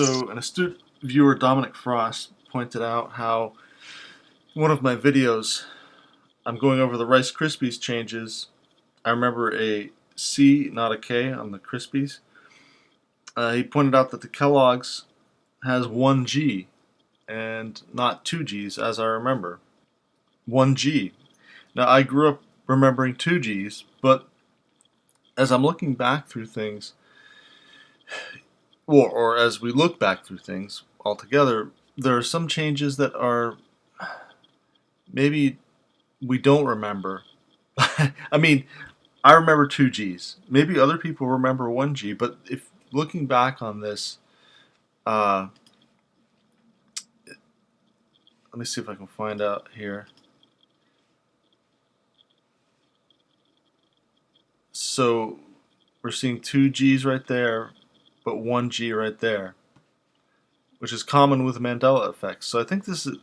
So an astute viewer, Dominick Frost, pointed out how in one of my videos I'm going over the Rice Krispies changes. I remember a C, not a K, on the Krispies. He pointed out that the Kellogg's has one G and not two G's, as I remember. One G. Now, I grew up remembering two G's, but as I'm looking back through things, or as we look back through things altogether, there are some changes that are maybe we don't remember. I mean, I remember two G's. Maybe other people remember one G, but if looking back on this, let me see if I can find out here. So we're seeing two G's right there, but one G right there, which is common with Mandela effects. So I think this is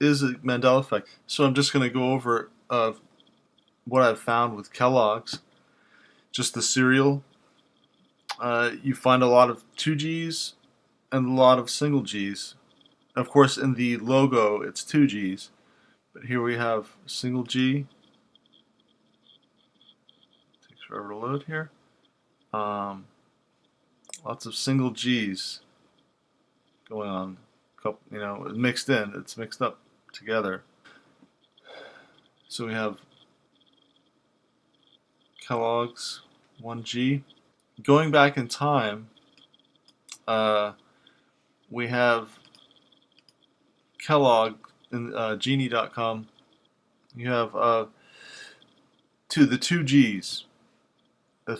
a Mandela effect. So I'm just going to go over what I've found with Kellogg's, just the cereal. You find a lot of 2Gs and a lot of single Gs. Of course, in the logo, it's 2Gs, but here we have single G. Takes forever to load here. Lots of single Gs going on. Mixed in. It's mixed up together. So we have Kellogg's 1G. Going back in time, we have Kellogg in genie.com. You have the two G's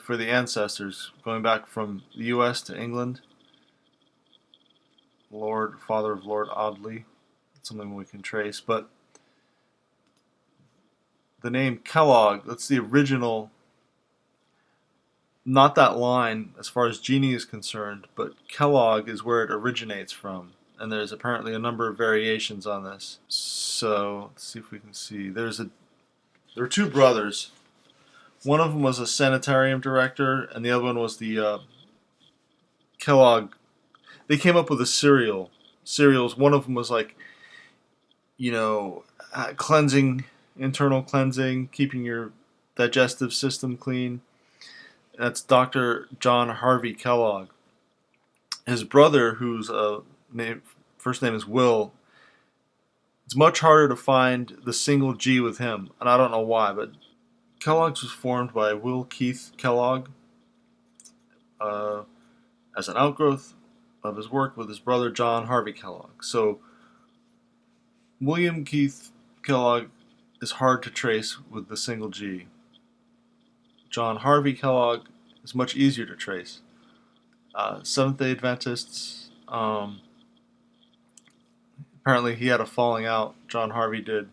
for the ancestors going back from the U.S. to England. Father of Lord Audley. That's something we can trace, but the name Kellogg, that's the original, not that line as far as Genie is concerned, but Kellogg is where it originates from. And there's apparently a number of variations on this. So let's see if we can see. There are two brothers. One of them was a sanitarium director, and the other one was the Kellogg. They came up with a cereals. One of them was like, cleansing, internal cleansing, keeping your digestive system clean. That's Dr. John Harvey Kellogg. His brother, whose first name is Will, it's much harder to find the single G with him, and I don't know why, but Kellogg's was formed by Will Keith Kellogg as an outgrowth of his work with his brother John Harvey Kellogg. So William Keith Kellogg is hard to trace with the single G. John Harvey Kellogg is much easier to trace. Seventh-day Adventists, apparently he had a falling out, John Harvey did,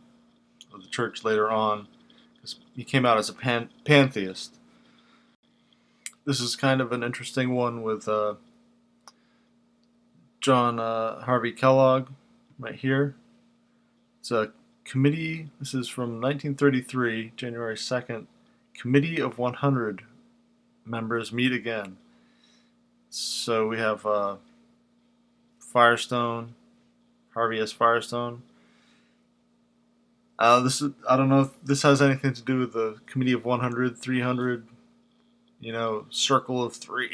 with the church later on, because he came out as a pantheist. This is kind of an interesting one with John Harvey Kellogg right here. It's a committee, this is from 1933, January 2nd, Committee of 100 members meet again. So we have Firestone, Harvey S. Firestone. I don't know if this has anything to do with the Committee of 100, 300, Circle of 3,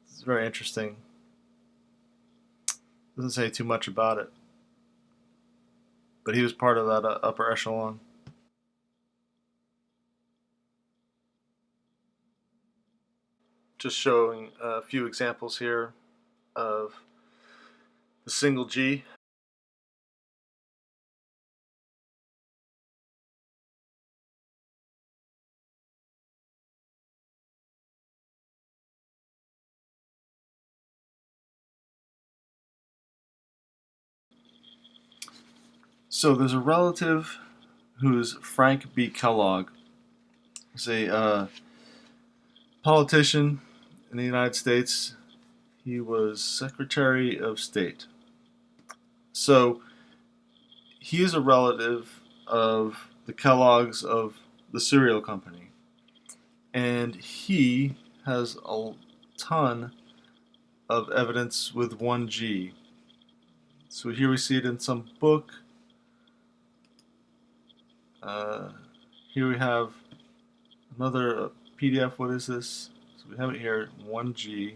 It's very interesting. Doesn't say too much about it. But he was part of that upper echelon. Just showing a few examples here of the single G. So there's a relative who's Frank B. Kellogg. He's a politician in the United States. He was Secretary of State. So he is a relative of the Kellogg's of the cereal company. And he has a ton of evidence with 1G. So here we see it in some book. Here we have another PDF. What is this? So we have it here, 1G.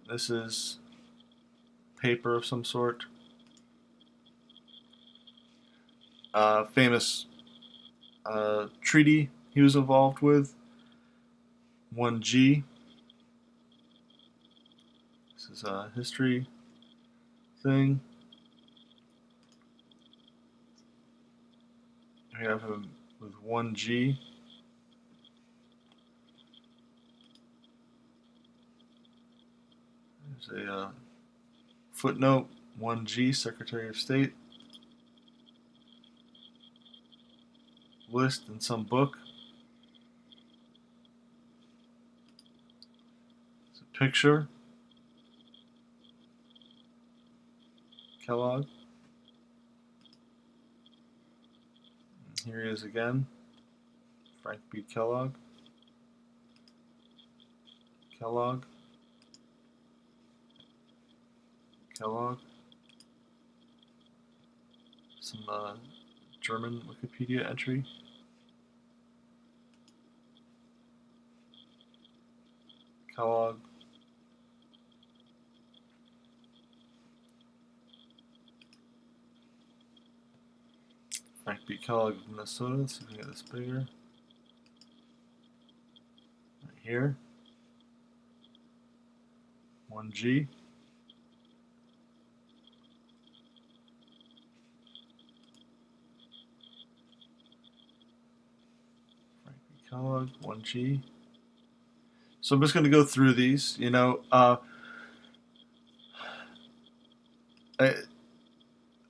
This is paper of some sort. Famous treaty he was involved with, 1G. This is a history thing. We have him with 1G. There's a footnote, 1G, Secretary of State. List in some book. It's a picture. Kellogg. And here he is again. Frank B. Kellogg. Kellogg. Kellogg. Some German Wikipedia entry. Kellogg. Frank B. Kellogg of Minnesota. Let's see if we can get this bigger. Right here. 1G. Frank B. Kellogg, 1G. So I'm just going to go through these.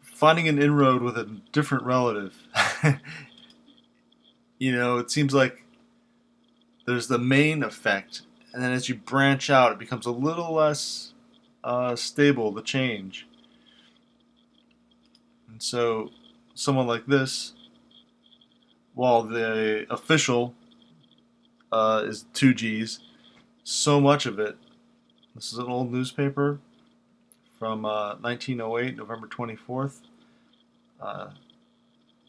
Finding an inroad with a different relative. It seems like there's the main effect, and then as you branch out, it becomes a little less stable, the change. And so someone like this, while the official is 2Gs, so much of it, this is an old newspaper from 1908, November 24th,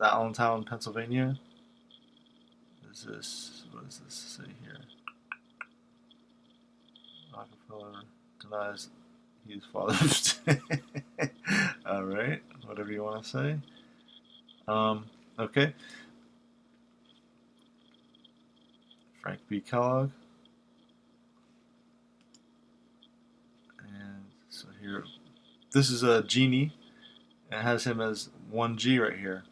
Allentown, Pennsylvania. What does this say here? Rockefeller denies he's father of state. All right, whatever you want to say. Okay. Frank B. Kellogg. And so here, this is a genie. It has him as 1G right here,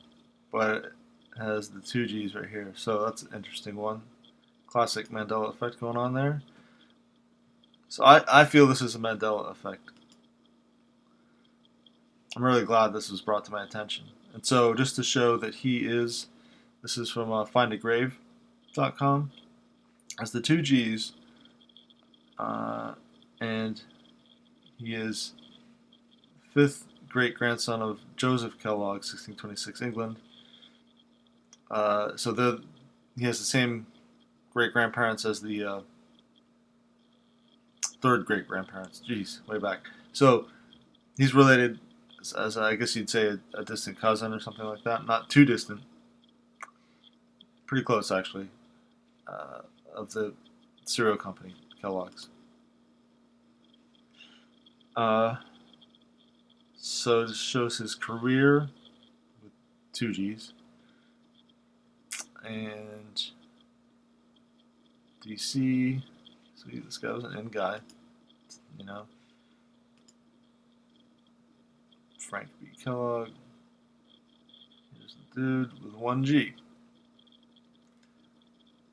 but it has the 2Gs right here. So that's an interesting one. Classic Mandela effect going on there. So I feel this is a Mandela effect. I'm really glad this was brought to my attention. And so just to show that this is from findagrave.com, has the 2Gs, and he is fifth great-grandson of Joseph Kellogg, 1626 England. So he has the same great-grandparents as the third great-grandparents. Jeez, way back. So he's related, as I guess you'd say, a distant cousin or something like that. Not too distant. Pretty close, actually, of the cereal company, Kellogg's. So it shows his career with 2Gs. And DC, so this guy was an in guy, Frank B. Kellogg. Here's the dude with 1G.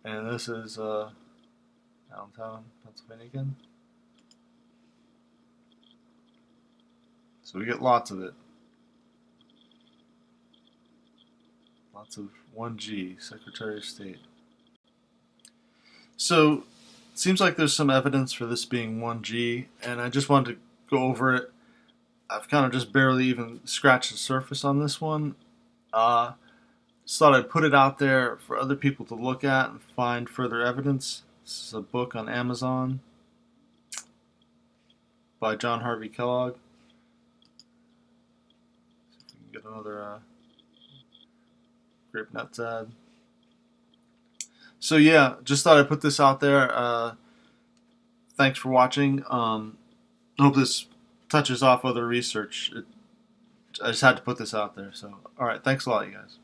And this is Allentown, Pennsylvania again. So we get lots of it. Lots of 1G, Secretary of State. So it seems like there's some evidence for this being 1G, and I just wanted to go over it. I've kind of just barely even scratched the surface on this one. Just thought I'd put it out there for other people to look at and find further evidence. This is a book on Amazon. by John Harvey Kellogg. See if we can get another grape nuts ad. So yeah, just thought I'd put this out there. Thanks for watching. I hope this touches off other research. I just had to put this out there. So, all right, thanks a lot, you guys.